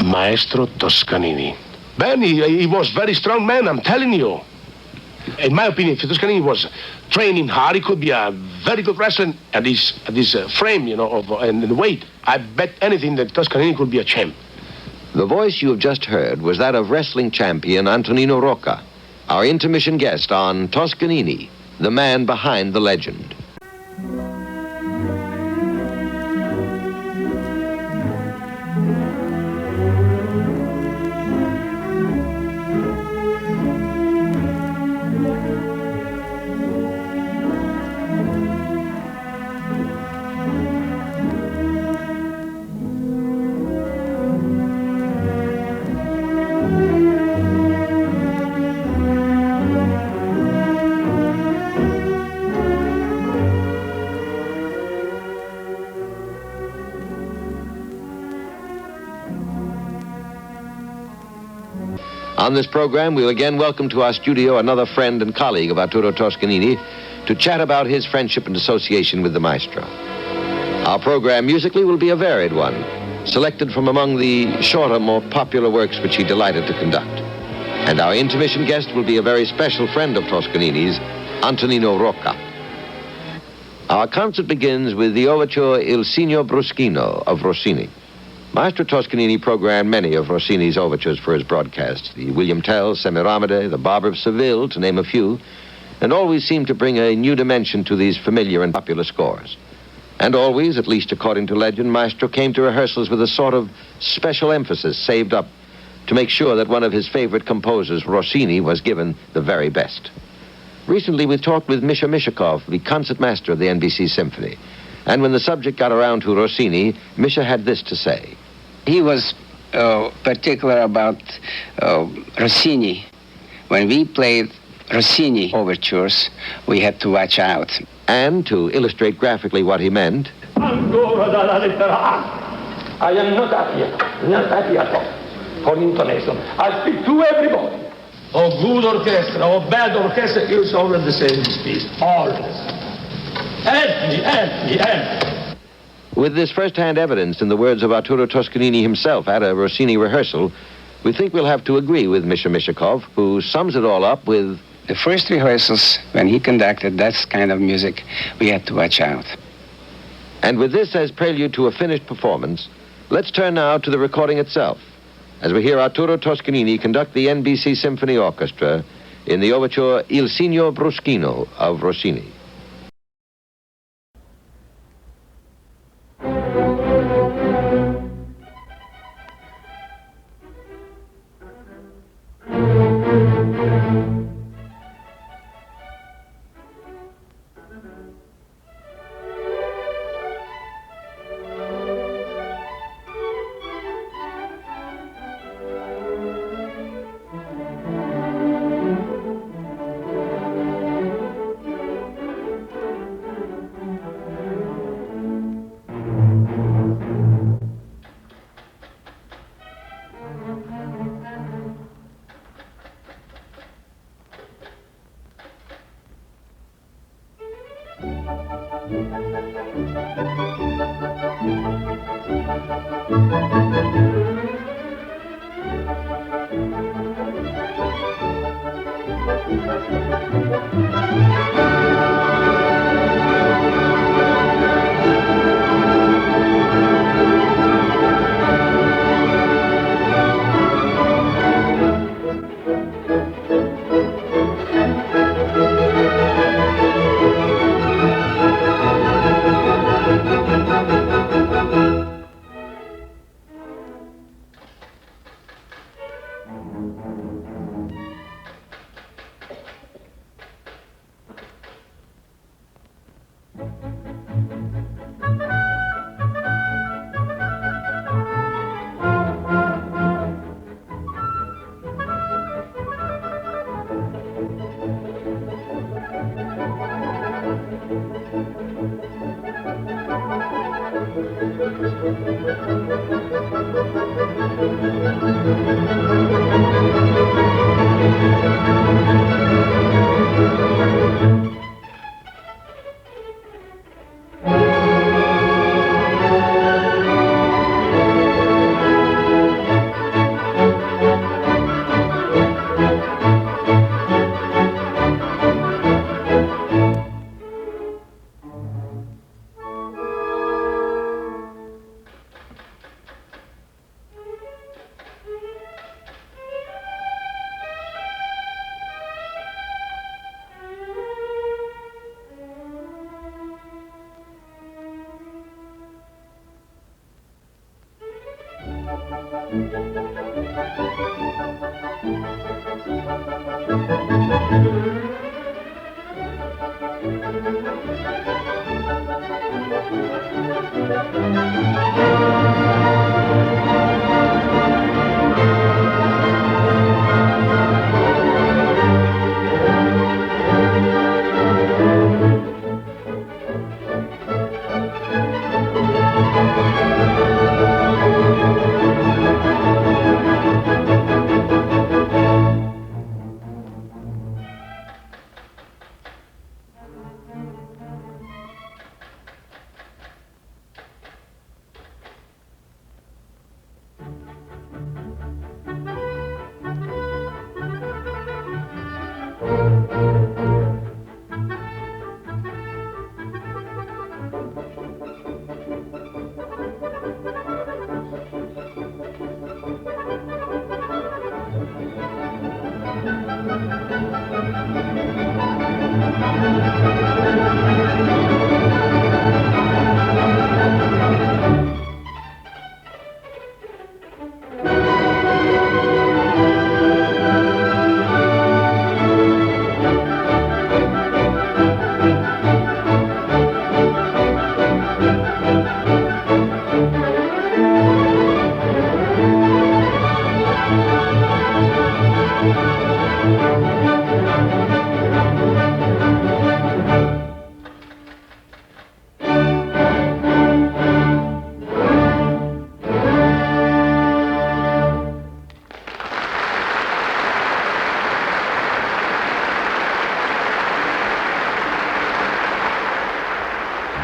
Maestro Toscanini. Ben, he was very strong man, I'm telling you. In my opinion, if Toscanini was training hard, he could be a very good wrestler at this frame, and the weight. I bet anything that Toscanini could be a champ. The voice you have just heard was that of wrestling champion Antonino Rocca, our intermission guest on Toscanini, the man behind the legend. On this program, we'll again welcome to our studio another friend and colleague of Arturo Toscanini to chat about his friendship and association with the maestro. Our program musically will be a varied one, selected from among the shorter, more popular works which he delighted to conduct. And our intermission guest will be a very special friend of Toscanini's, Antonino Rocca. Our concert begins with the overture Il Signor Bruschino of Rossini. Maestro Toscanini programmed many of Rossini's overtures for his broadcasts, the William Tell, Semiramide, the Barber of Seville, to name a few, and always seemed to bring a new dimension to these familiar and popular scores. And always, at least according to legend, Maestro came to rehearsals with a sort of special emphasis saved up to make sure that one of his favorite composers, Rossini, was given the very best. Recently, we talked with Misha Mishakov, the concertmaster of the NBC Symphony. And when the subject got around to Rossini, Misha had this to say. He was particular about Rossini. When we played Rossini overtures, we had to watch out. And to illustrate graphically what he meant, Ancora dalla lettera A. I am not happy at all for intonation. I speak to everybody. Oh, good orchestra, oh, bad orchestra, it's always the same piece. Always. Help me. With this first-hand evidence in the words of Arturo Toscanini himself at a Rossini rehearsal, we think we'll have to agree with Misha Mishakov, who sums it all up with... The first rehearsals, when he conducted that kind of music, we had to watch out. And with this as prelude to a finished performance, let's turn now to the recording itself, as we hear Arturo Toscanini conduct the NBC Symphony Orchestra in the overture Il Signor Bruschino of Rossini.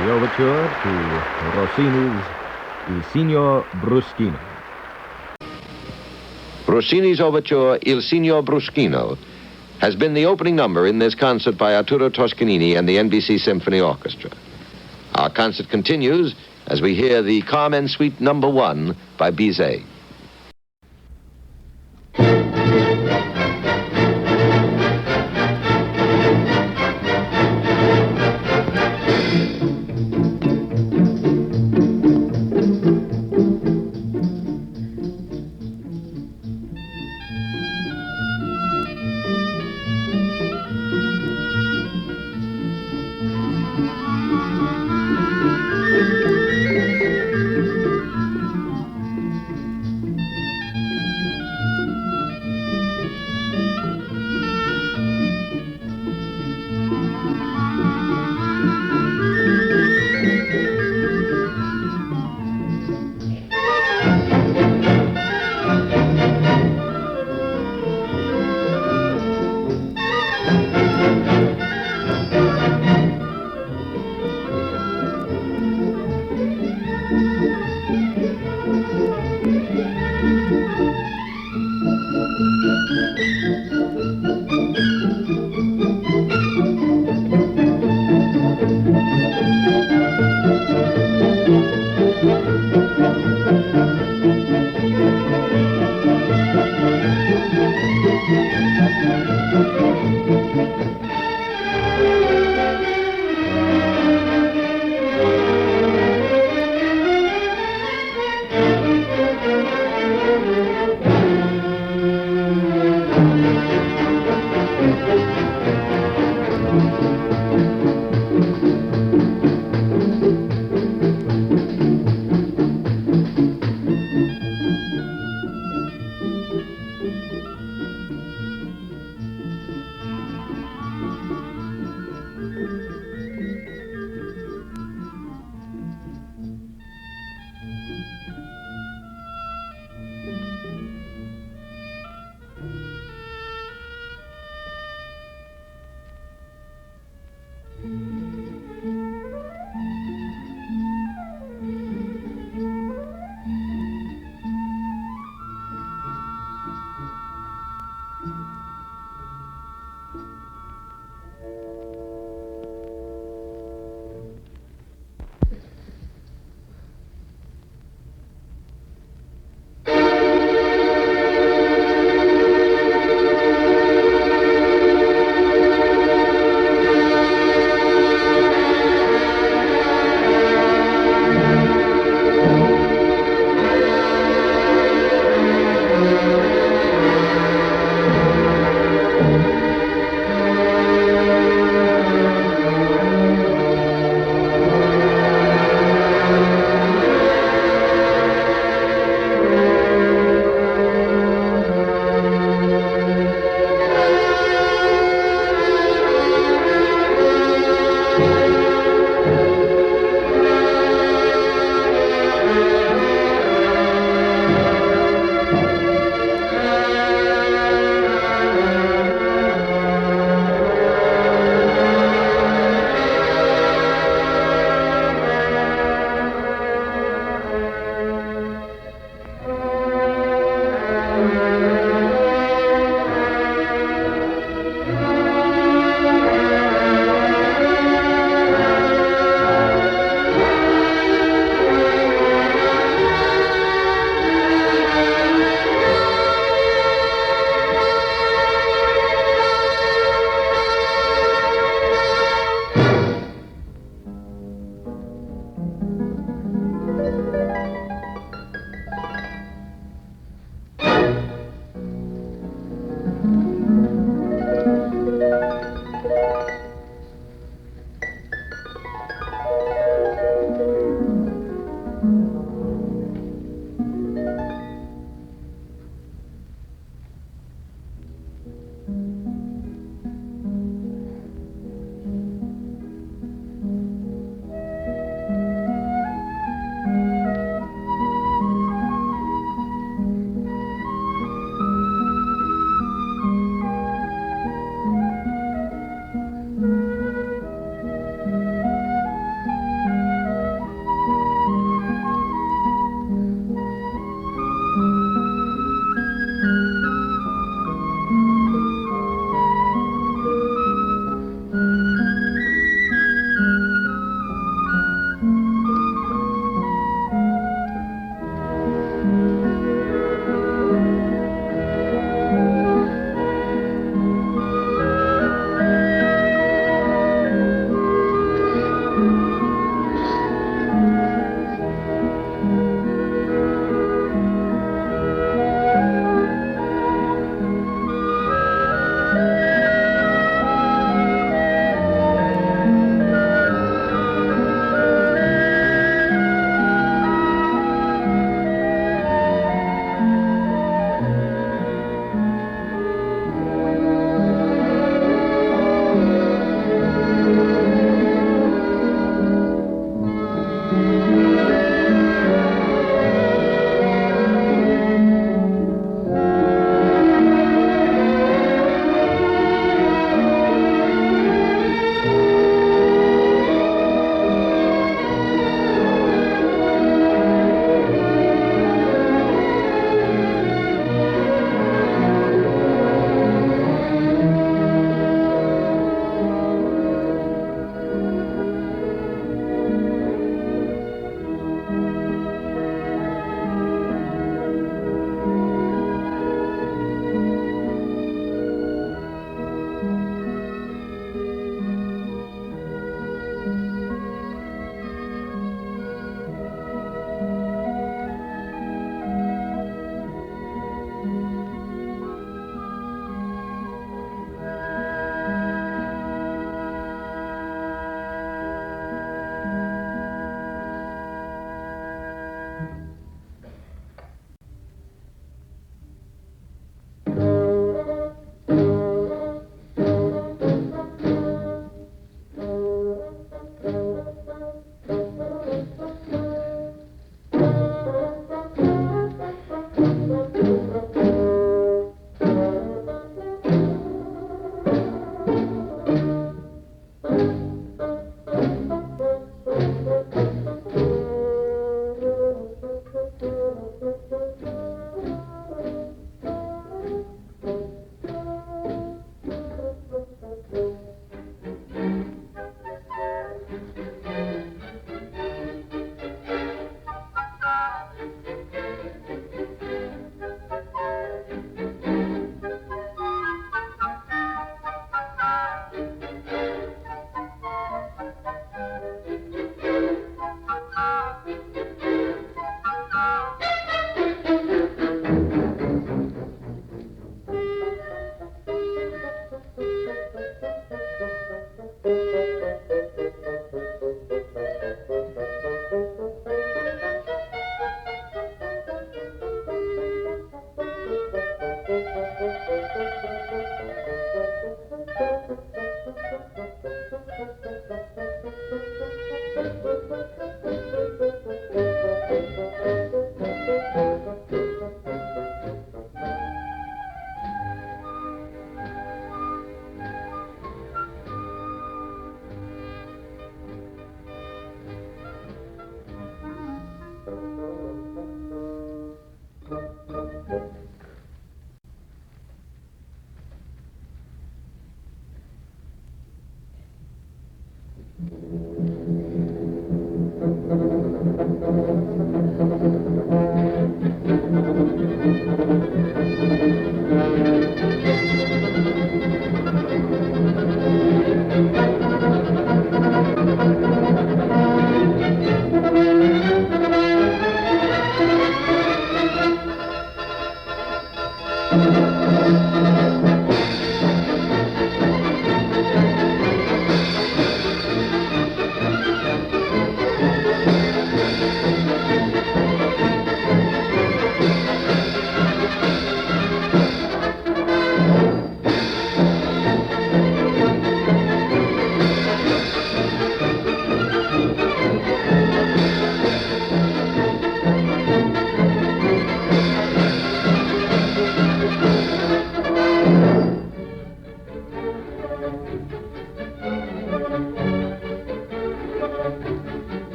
The overture to Rossini's Il Signor Bruschino. Rossini's overture, Il Signor Bruschino, has been the opening number in this concert by Arturo Toscanini and the NBC Symphony Orchestra. Our concert continues as we hear the Carmen Suite No. 1 by Bizet.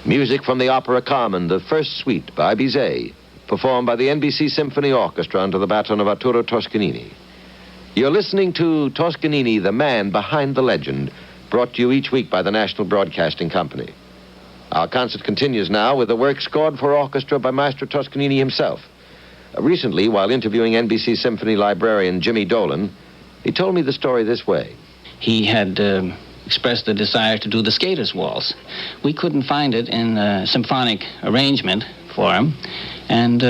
Music from the opera Carmen, the first suite by Bizet, performed by the NBC Symphony Orchestra under the baton of Arturo Toscanini. You're listening to Toscanini, the man behind the legend, brought to you each week by the National Broadcasting Company. Our concert continues now with a work scored for orchestra by Maestro Toscanini himself. Recently, while interviewing NBC Symphony librarian Jimmy Dolan, he told me the story this way. He had expressed the desire to do the Skater's Waltz. We couldn't find it in a symphonic arrangement for him, and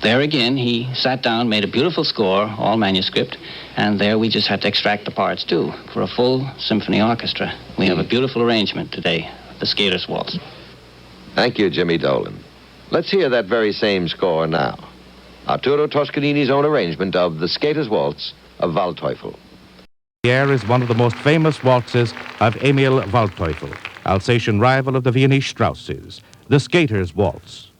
there again he sat down, made a beautiful score, all manuscript, and there we just had to extract the parts too for a full symphony orchestra. We have a beautiful arrangement today, the Skater's Waltz. Thank you, Jimmy Dolan. Let's hear that very same score now. Arturo Toscanini's own arrangement of the Skater's Waltz of Waldteufel. Here is one of the most famous waltzes of Emil Waldteufel, Alsatian rival of the Viennese Strausses, the Skater's Waltz.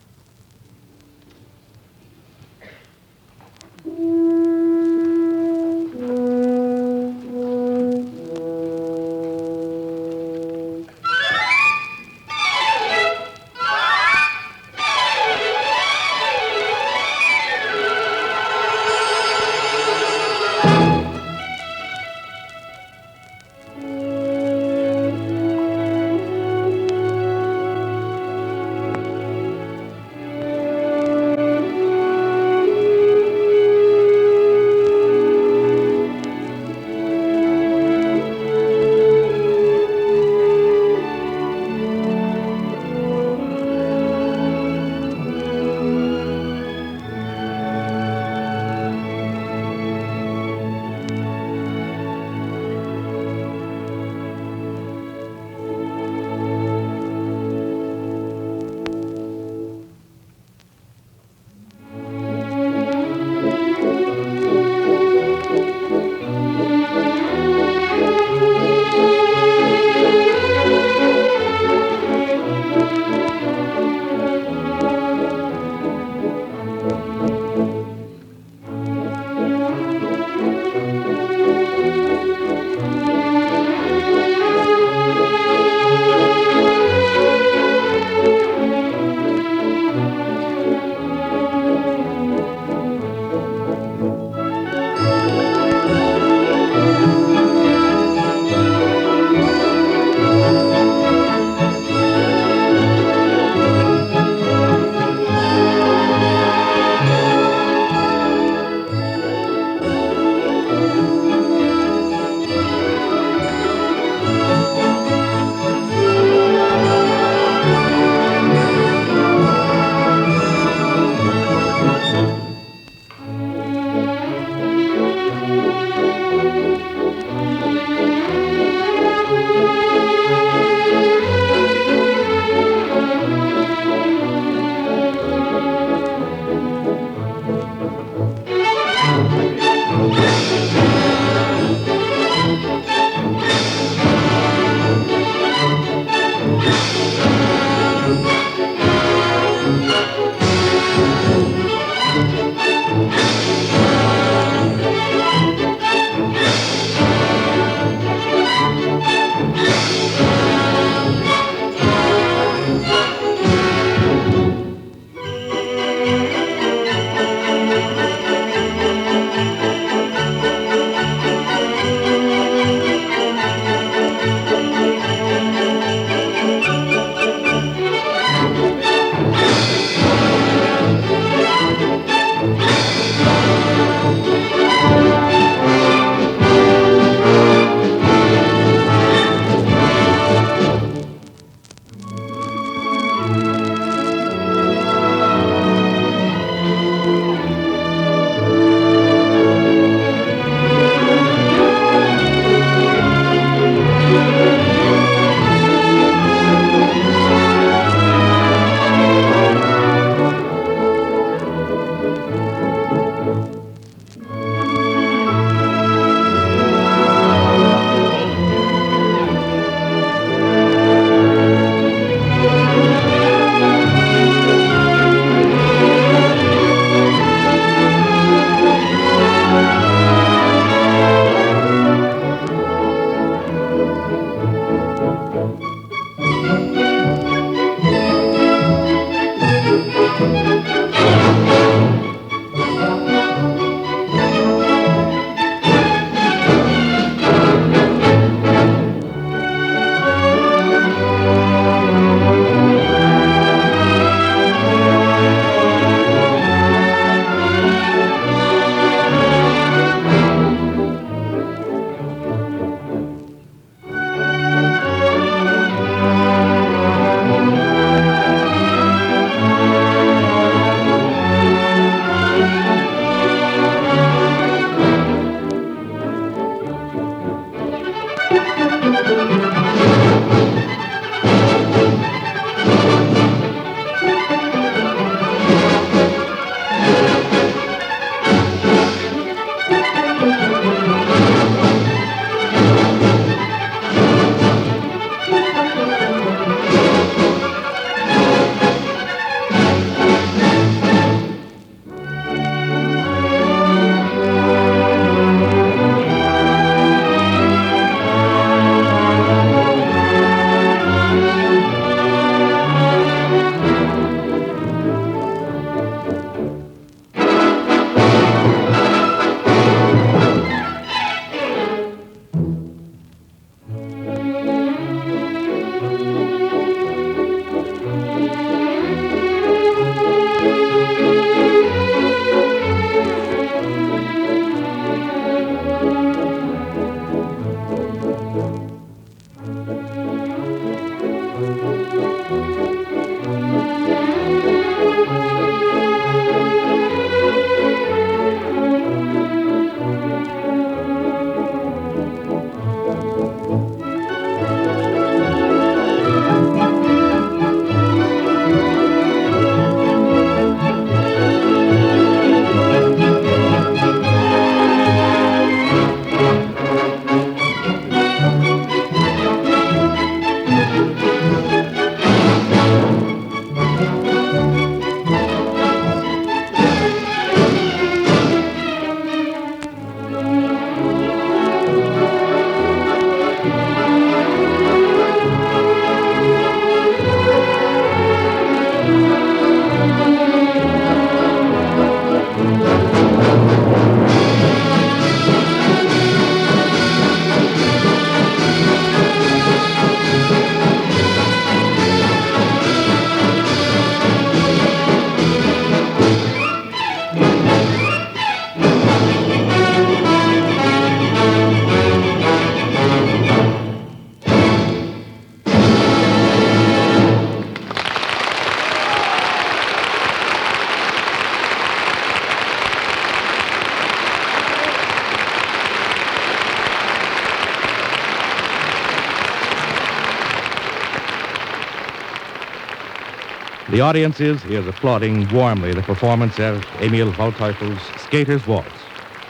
The audience is applauding warmly the performance of Emil Waldteufel's Skater's Waltz,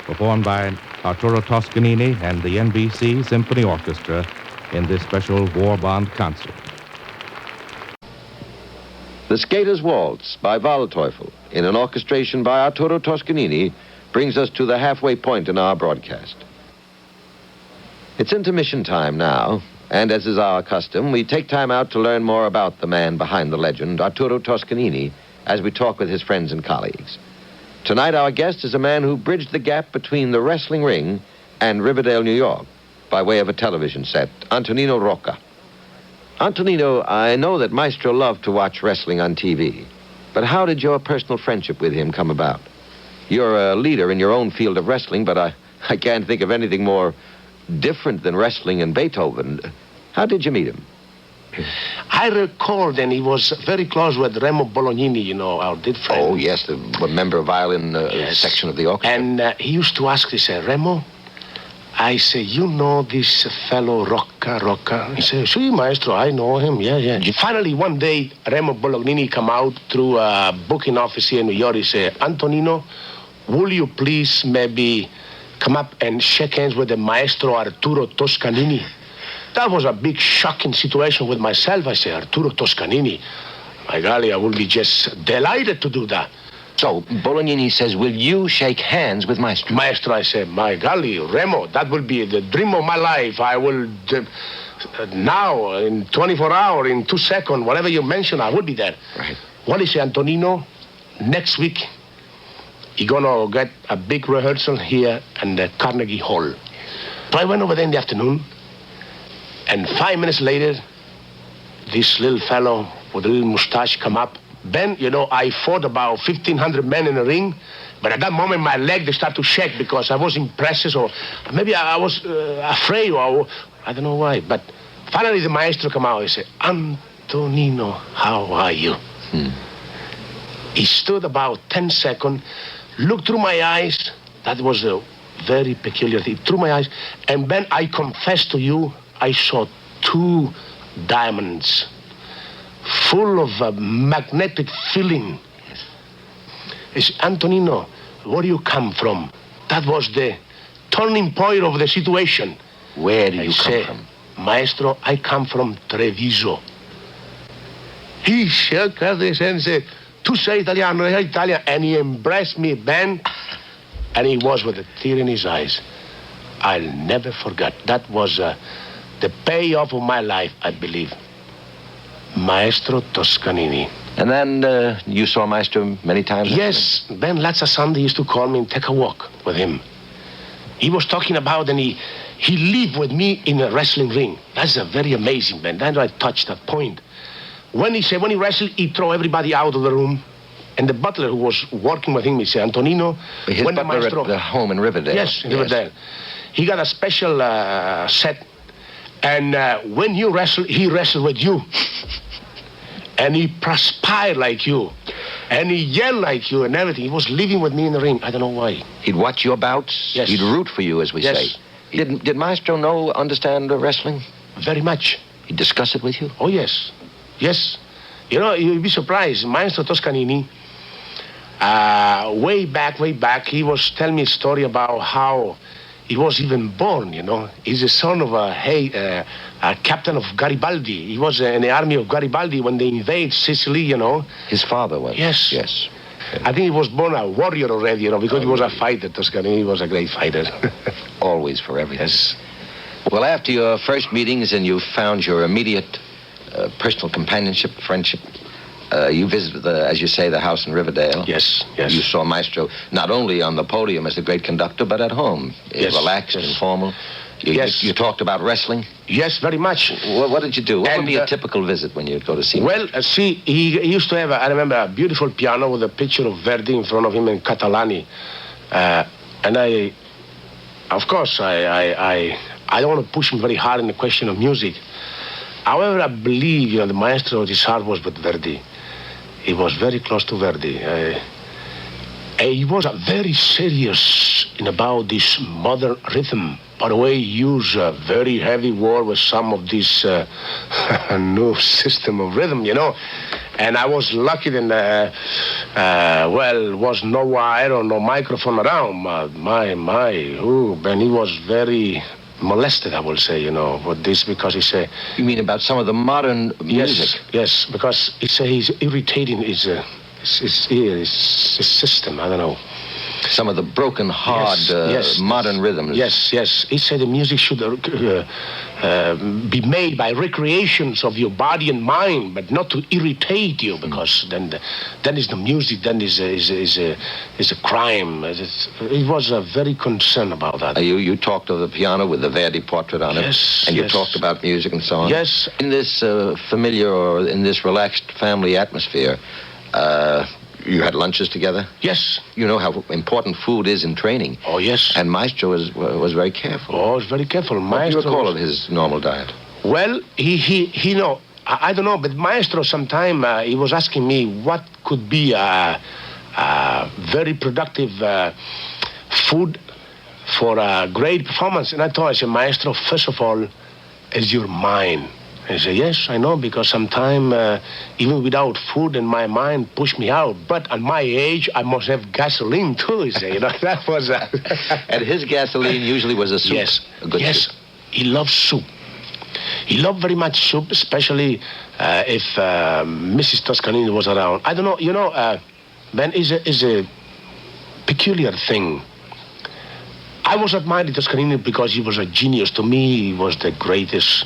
performed by Arturo Toscanini and the NBC Symphony Orchestra in this special war bond concert. The Skater's Waltz by Waldteufel, in an orchestration by Arturo Toscanini, brings us to the halfway point in our broadcast. It's intermission time now, and as is our custom, we take time out to learn more about the man behind the legend, Arturo Toscanini, as we talk with his friends and colleagues. Tonight, our guest is a man who bridged the gap between the wrestling ring and Riverdale, New York, by way of a television set, Antonino Rocca. Antonino, I know that Maestro loved to watch wrestling on TV, but how did your personal friendship with him come about? You're a leader in your own field of wrestling, but I can't think of anything more different than wrestling and Beethoven. How did you meet him? I recall then he was very close with Remo Bolognini, you know, our dear friend. Oh, yes, the member of violin Yes. section of the orchestra. And he used to ask, he said, Remo, I say, you know this fellow Rocca? He said, sí, maestro, I know him, yeah. Finally, one day, Remo Bolognini come out through a booking office here in New York. He said, Antonino, will you please maybe come up and shake hands with the maestro Arturo Toscanini? That was a big shocking situation with myself. I said, Arturo Toscanini, my golly, I will be just delighted to do that. So, Bolognini says, will you shake hands with Maestro? Maestro, I said, my golly, Remo, that will be the dream of my life. I will, now, in 24 hours, in 2 seconds, whatever you mention, I will be there. Right. What is it, Antonino? Next week, you're gonna get a big rehearsal here in the Carnegie Hall. So I went over there in the afternoon, and 5 minutes later, this little fellow with a little mustache come up. Ben, you know, I fought about 1,500 men in the ring, but at that moment, my leg, they start to shake because I was impressed, or maybe I was afraid, or I don't know why. But finally, the maestro come out and said, Antonino, how are you? He stood about 10 seconds, looked through my eyes. That was a very peculiar thing. Through my eyes. And then I confess to you, I saw 2 diamonds full of a magnetic feeling. It's Antonino, where do you come from? That was the turning point of the situation. Where do I you say, come from? Maestro, I come from Treviso. He shook his head and said, Tu sei Italiano, Italian, and he embraced me, Ben, and he was with a tear in his eyes. I'll never forget. That was the payoff of my life, I believe. Maestro Toscanini. And then you saw Maestro many times? Yes, Ben Latza Sunday used to call me and take a walk with him. He was talking about, and he lived with me in a wrestling ring. That's a very amazing, Ben. Then I touched that point. When he said, when he wrestled, he throw everybody out of the room. And the butler who was working with him, he said, Antonino, His when butler the maestro... at the home in Riverdale. Yes, in Riverdale. He got a special set, And when you wrestle, he wrestled with you. And he perspired like you. And he yelled like you and everything. He was living with me in the ring. I don't know why. He'd watch your bouts? Yes. He'd root for you, as we say. Did Maestro understand wrestling? Very much. He'd discuss it with you? Oh, yes. Yes. You know, you'll be surprised. Maestro Toscanini, way back, he was telling me a story about how he was even born, you know. He's the son of a captain of Garibaldi. He was in the army of Garibaldi when they invaded Sicily, you know. His father was? Yes. Yes. I think he was born a warrior already, you know, because he was a fighter, Toscanini. He was a great fighter. Always for everything. Yes. Well, after your first meetings and you found your immediate personal companionship, friendship, you visited, as you say, the house in Riverdale. Yes. You saw Maestro not only on the podium as the great conductor, but at home. Yes. Relaxed, informal. You talked about wrestling? Yes, very much. What did you do? What would be a typical visit when you'd go to see him? Well, he used to have, I remember, a beautiful piano with a picture of Verdi in front of him in Catalani. And I don't want to push him very hard in the question of music. However, I believe, you know, the maestro, his heart was with Verdi. He was very close to Verdi. He was very serious about this modern rhythm. By the way, he used a very heavy word with some of this new system of rhythm, you know. And I was lucky that, was no wire or no microphone around. Ben, he was very molested, I will say, you know, with this, because he said... You mean about some of the modern music? Yes, because he said he's irritating his ear, his system, I don't know. Some of the broken, hard, modern rhythms. Yes. He said the music should be made by recreations of your body and mind, but not to irritate you, because then is the music, then is a crime. He was very concerned about that. You talked of the piano with the Verdi portrait on it. Yes. And you talked about music and so on. Yes. In this familiar or in this relaxed family atmosphere, you had lunches together? Yes. You know how important food is in training. Oh, yes. And Maestro was very careful. Oh, he was very careful. What do you recall of his normal diet? Well, he know, I don't know, but Maestro sometime, he was asking me what could be a very productive food for a great performance. And I told him, Maestro, first of all, is your mind. He said, yes, I know, because sometimes, even without food, and my mind pushed me out. But at my age, I must have gasoline, too, he said. You know, that was... And his gasoline usually was a soup? Yes. A good soup. He loved soup. He loved very much soup, especially if Mrs. Toscanini was around. I don't know, you know, Ben, is a peculiar thing. I was admiring Toscanini because he was a genius. To me, he was the greatest.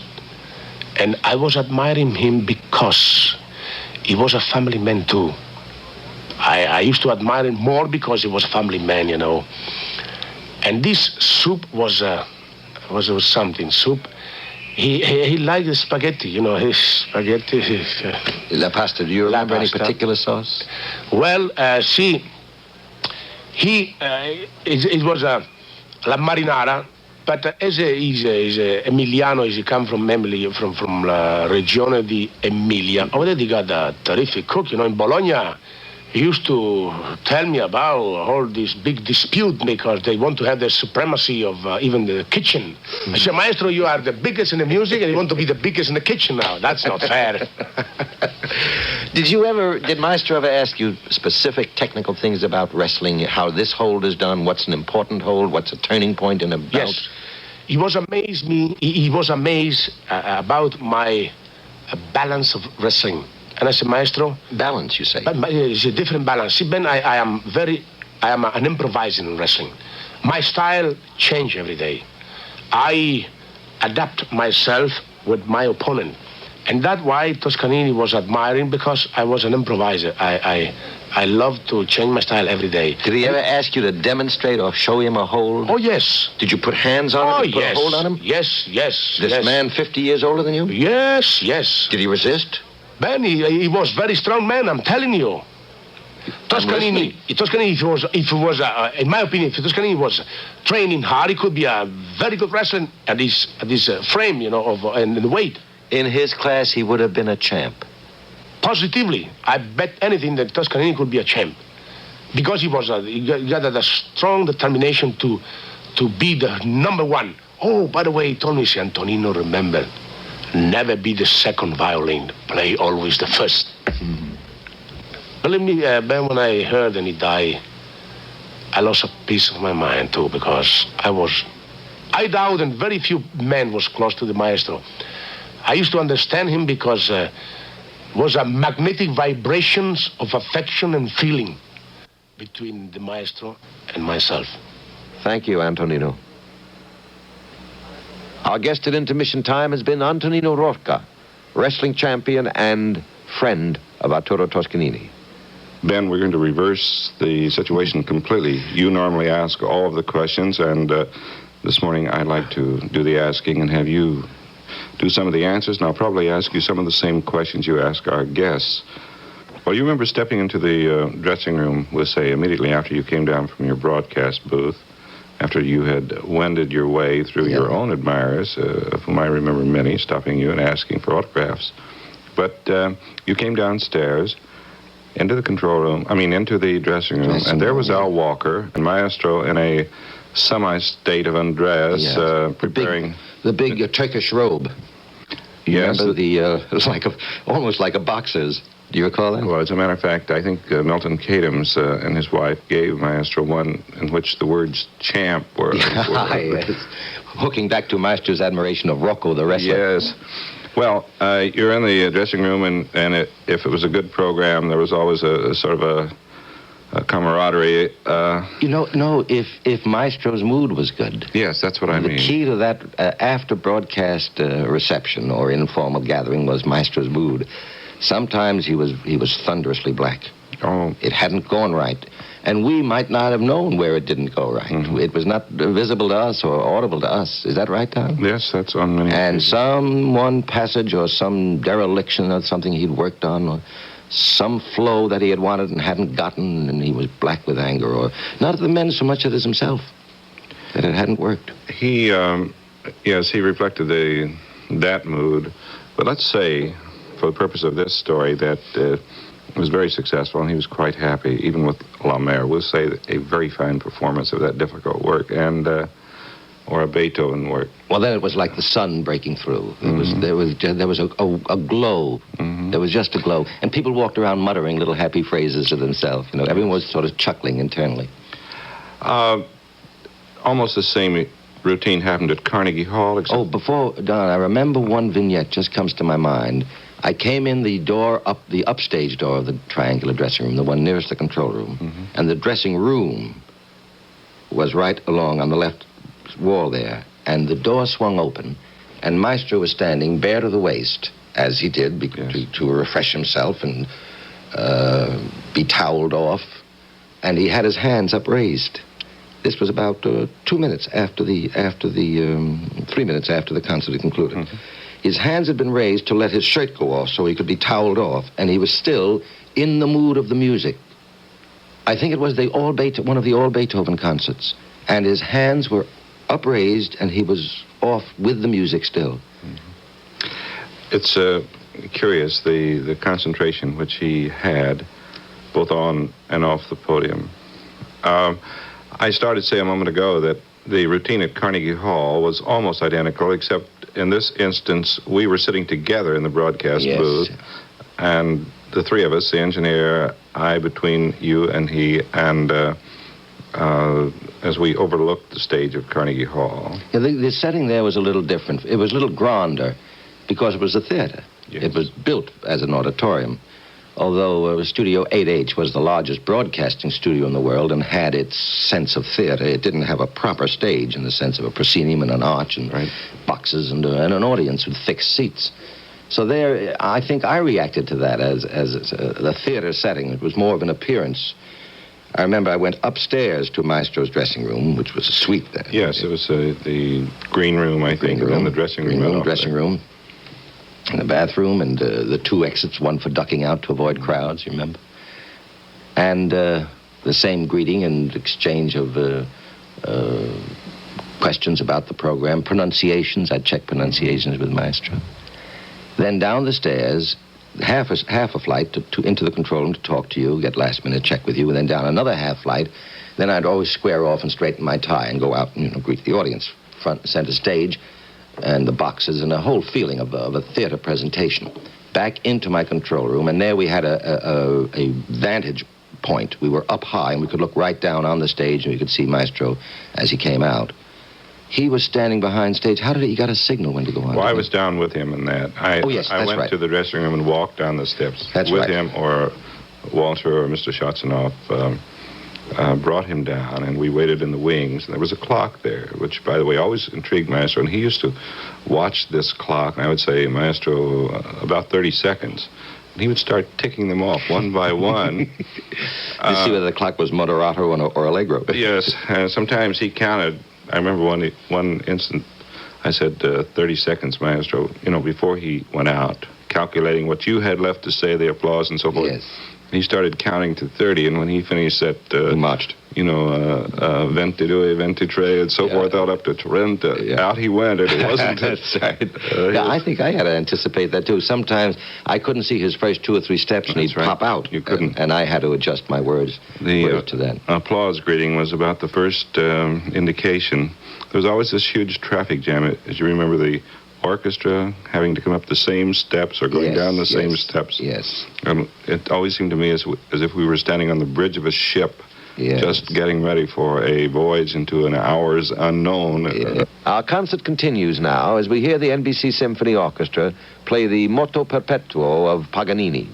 And I was admiring him because he was a family man, too. I used to admire him more because he was a family man, you know. And this soup was something. Soup. He liked the spaghetti, you know, his spaghetti. La pasta. Do you remember any particular sauce? Well, it was la marinara. But he's Emiliano, he come from Emily, from la regione di Emilia. Over there they got a terrific cook, you know, in Bologna. He used to tell me about all this big dispute because they want to have the supremacy of even the kitchen. I said, Maestro, you are the biggest in the music and you want to be the biggest in the kitchen now. That's not fair. Did Maestro ever ask you specific technical things about wrestling, how this hold is done, what's an important hold, what's a turning point in a belt? Yes. He was amazed about my balance of wrestling. And I said, Maestro... Balance, you say? It's a different balance. See, Ben, I am an improviser in wrestling. My style change every day. I adapt myself with my opponent. And that's why Toscanini was admiring, because I was an improviser. I love to change my style every day. Did he ever ask you to demonstrate or show him a hold? Oh, yes. Did you put hands on him? Put a hold on him? Yes. This man 50 years older than you? Yes. Did he resist? Ben, he was very strong man, I'm telling you. Toscanini, if he was, in my opinion, if Toscanini was training hard, he could be a very good wrestler at this frame, and the weight. In his class, he would have been a champ. Positively, I bet anything that Toscanini could be a champ, because he got a strong determination to be the number one. Oh, by the way, he told me, Antonino, remember, never be the second violin. Play always the first. Mm-hmm. Believe me, Ben, when I heard and he died, I lost a piece of my mind, too, because I doubt, and very few men was close to the maestro. I used to understand him because was a magnetic vibrations of affection and feeling between the maestro and myself. Thank you, Antonino. Our guest at intermission time has been Antonino Rocca, wrestling champion and friend of Arturo Toscanini. Ben, we're going to reverse the situation completely. You normally ask all of the questions, and this morning I'd like to do the asking and have you do some of the answers, and I'll probably ask you some of the same questions you ask our guests. Well, you remember stepping into the dressing room, we'll say, immediately after you came down from your broadcast booth, after you had wended your way through your own admirers, of whom I remember many, stopping you and asking for autographs. But you came downstairs into the into the dressing room, and there was Al Walker and Maestro in a semi-state of undress, preparing... The big Turkish robe. Yes. Remember it was almost like a boxer's. Do you recall that? Well, as a matter of fact, I think Milton Cadams and his wife gave Maestro one in which the words champ were... Yes. Hooking back to Maestro's admiration of Rocco, the wrestler. Yes. Well, you're in the dressing room, and if it was a good program, there was always a sort of a camaraderie. No, if Maestro's mood was good. Yes, that's what I mean. The key to that after-broadcast reception or informal gathering was Maestro's mood. Sometimes he was thunderously black. Oh. It hadn't gone right. And we might not have known where it didn't go right. Mm-hmm. It was not visible to us or audible to us. Is that right, Tom? Yes, that's on many occasions. some one passage or some dereliction or something he'd worked on, or some flow that he had wanted and hadn't gotten, and he was black with anger, or not at the men so much as himself, that it hadn't worked. He reflected that mood. But let's say, for the purpose of this story, that it was very successful, and he was quite happy, even with La Mer. We'll say that a very fine performance of that difficult work, and or a Beethoven work. Well, then it was like the sun breaking through. There was a glow. Mm-hmm. There was just a glow, and people walked around muttering little happy phrases to themselves. Everyone was sort of chuckling internally. Almost the same routine happened at Carnegie Hall. Oh, before Don, I remember one vignette just comes to my mind. I came in the upstage door of the triangular dressing room, the one nearest the control room, mm-hmm. and the dressing room was right along on the left wall there, and the door swung open, and Maestro was standing bare to the waist, as he did to refresh himself and be toweled off, and he had his hands upraised. This was about 2 minutes after 3 minutes after the concert had concluded. Mm-hmm. His hands had been raised to let his shirt go off so he could be toweled off, and he was still in the mood of the music. I think it was one of the all Beethoven concerts, and his hands were upraised, and he was off with the music still. Mm-hmm. It's curious, the concentration which he had, both on and off the podium. I started to say a moment ago that the routine at Carnegie Hall was almost identical, except in this instance, we were sitting together in the broadcast booth, and the three of us, the engineer, I between you and he, and as we overlooked the stage of Carnegie Hall. Yeah, the setting there was a little different. It was a little grander because it was a theater. Yes. It was built as an auditorium. Although Studio 8H was the largest broadcasting studio in the world and had its sense of theater, it didn't have a proper stage in the sense of a proscenium and an arch and boxes and an audience with fixed seats. So there, I think I reacted to that as the theater setting. It was more of an appearance. I remember I went upstairs to Maestro's dressing room, which was a suite there. Yes, it was the green room, I think, and then the dressing room. Dressing room. And the bathroom, and the 2 exits, one for ducking out to avoid crowds, you remember? And the same greeting and exchange of questions about the program, pronunciations. I'd check pronunciations with Maestro. Then down the stairs, half a flight into the control room to talk to you, get last minute check with you, and then down another half flight. Then I'd always square off and straighten my tie and go out and greet the audience, front and center stage, and the boxes, and a whole feeling of a theater presentation. Back into my control room, and there we had a vantage point. We were up high, and we could look right down on the stage, and we could see Maestro as he came out. He was standing behind stage. How did he got a signal when to go on? Well, I was down with him in that. Oh, yes, that's I went to the dressing room and walked down the steps with him, or Walter or Mr. Shotsanoff brought him down, and we waited in the wings. And there was a clock there, which, by the way, always intrigued Maestro. And he used to watch this clock, and I would say, Maestro, about 30 seconds. And he would start ticking them off one by one. To see whether the clock was moderato or allegro. Yes, and sometimes he counted. I remember one instant, I said, 30 seconds, Maestro, before he went out, calculating what you had left to say, the applause and so forth. Yes. He started counting to 30, and when he finished that, he marched. Venti due, 23, and so forth, out up to Trenta. Out he went, and it wasn't. That's right. I think I had to anticipate that, too. Sometimes I couldn't see his first 2 or 3 steps, and he'd pop out. You couldn't. And I had to adjust my words to that. Applause greeting was about the first indication. There was always this huge traffic jam. As you remember, the orchestra having to come up the same steps or going down the same steps. Yes. It always seemed to me as if we were standing on the bridge of a ship, just getting ready for a voyage into an hours unknown. Yeah. Our concert continues now as we hear the NBC Symphony Orchestra play the Moto Perpetuo of Paganini.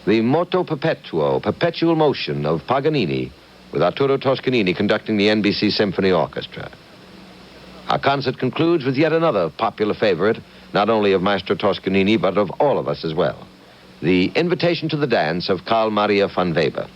The Moto perpetuo, perpetual motion of Paganini, with Arturo Toscanini conducting the NBC Symphony Orchestra. Our concert concludes with yet another popular favorite, not only of Maestro Toscanini, but of all of us as well. The Invitation to the Dance of Carl Maria von Weber.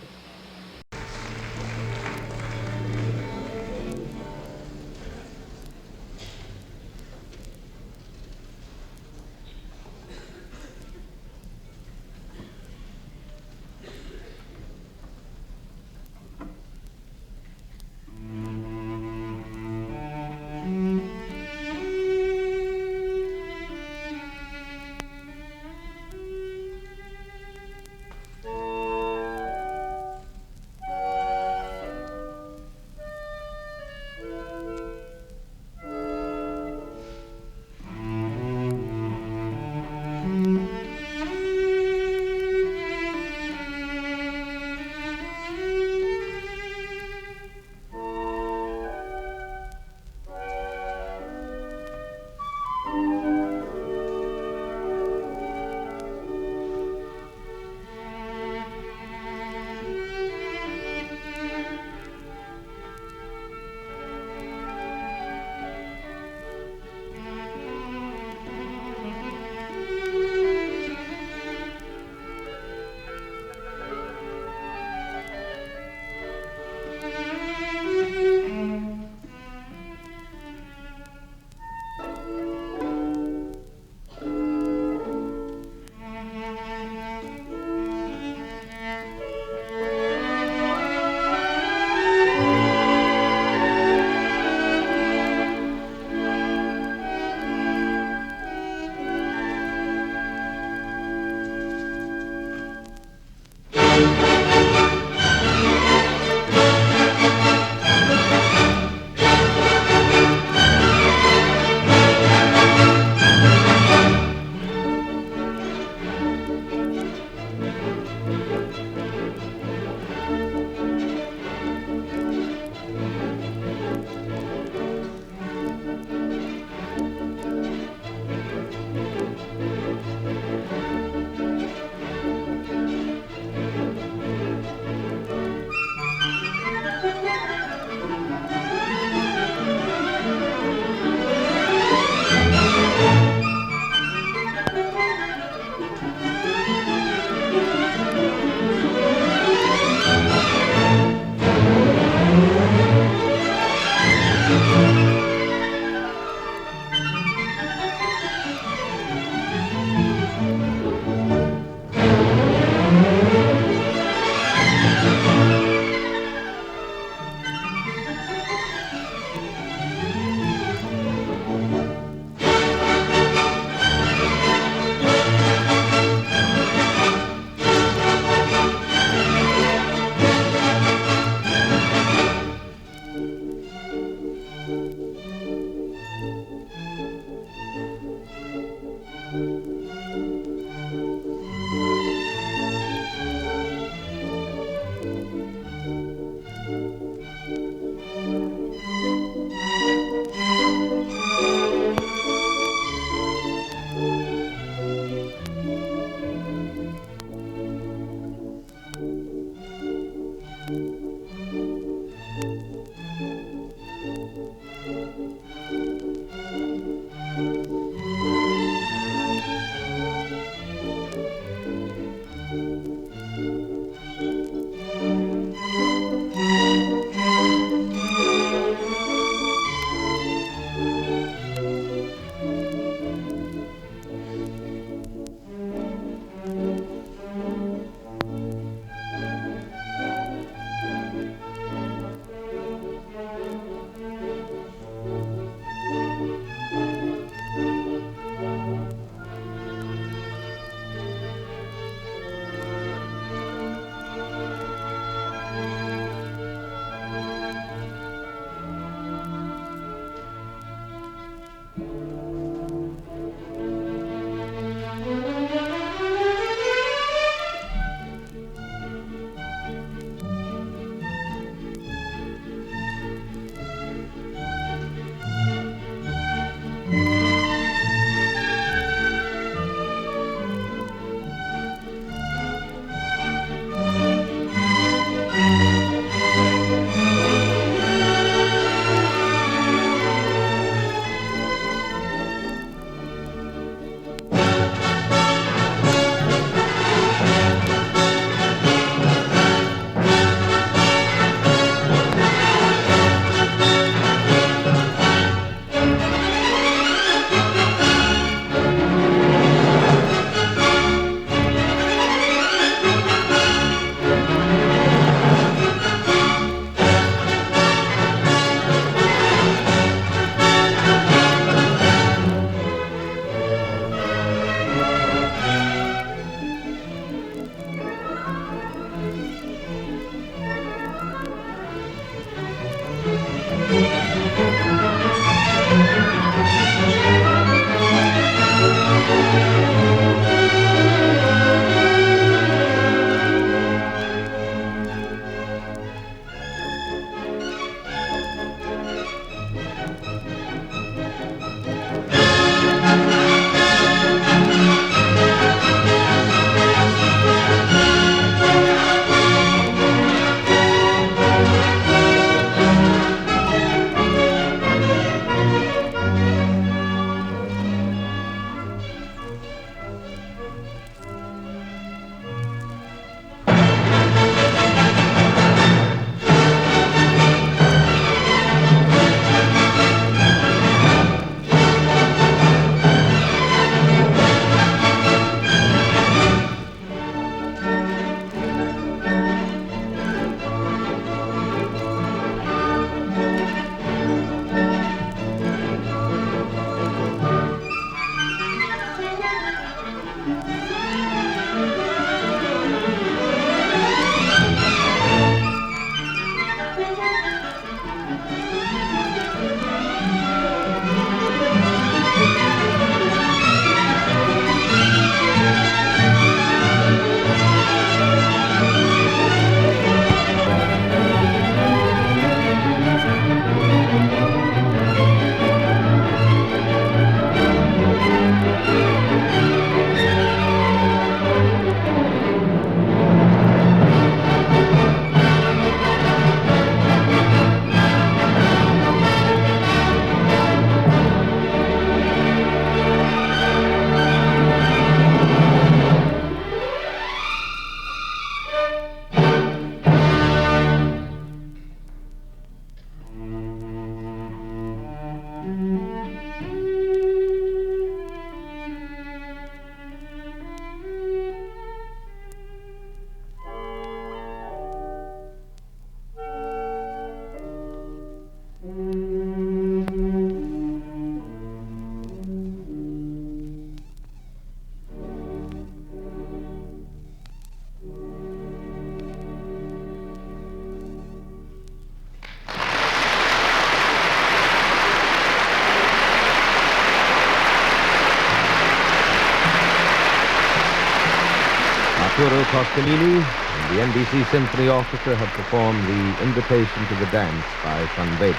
Arturo Toscanini and the NBC Symphony Orchestra have performed the Invitation to the Dance by Van Weber.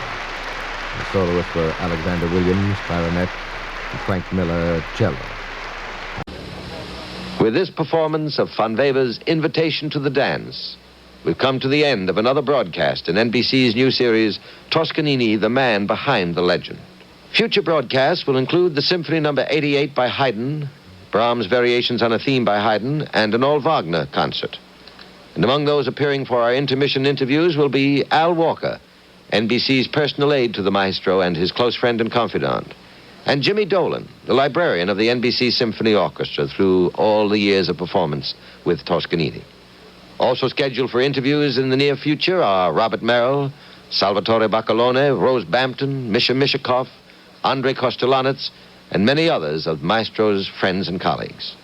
The soloists were Alexander Williams, clarinet, and Frank Miller, cello. With this performance of Van Weber's Invitation to the Dance, we've come to the end of another broadcast in NBC's new series, Toscanini, the Man Behind the Legend. Future broadcasts will include the Symphony No. 88 by Haydn, Brahms' Variations on a Theme by Haydn, and an old Wagner concert. And among those appearing for our intermission interviews will be Al Walker, NBC's personal aide to the maestro and his close friend and confidant, and Jimmy Dolan, the librarian of the NBC Symphony Orchestra through all the years of performance with Toscanini. Also scheduled for interviews in the near future are Robert Merrill, Salvatore Baccalone, Rose Bampton, Misha Mishakov, Andrei Kostelanets, and many others of Maestro's friends and colleagues.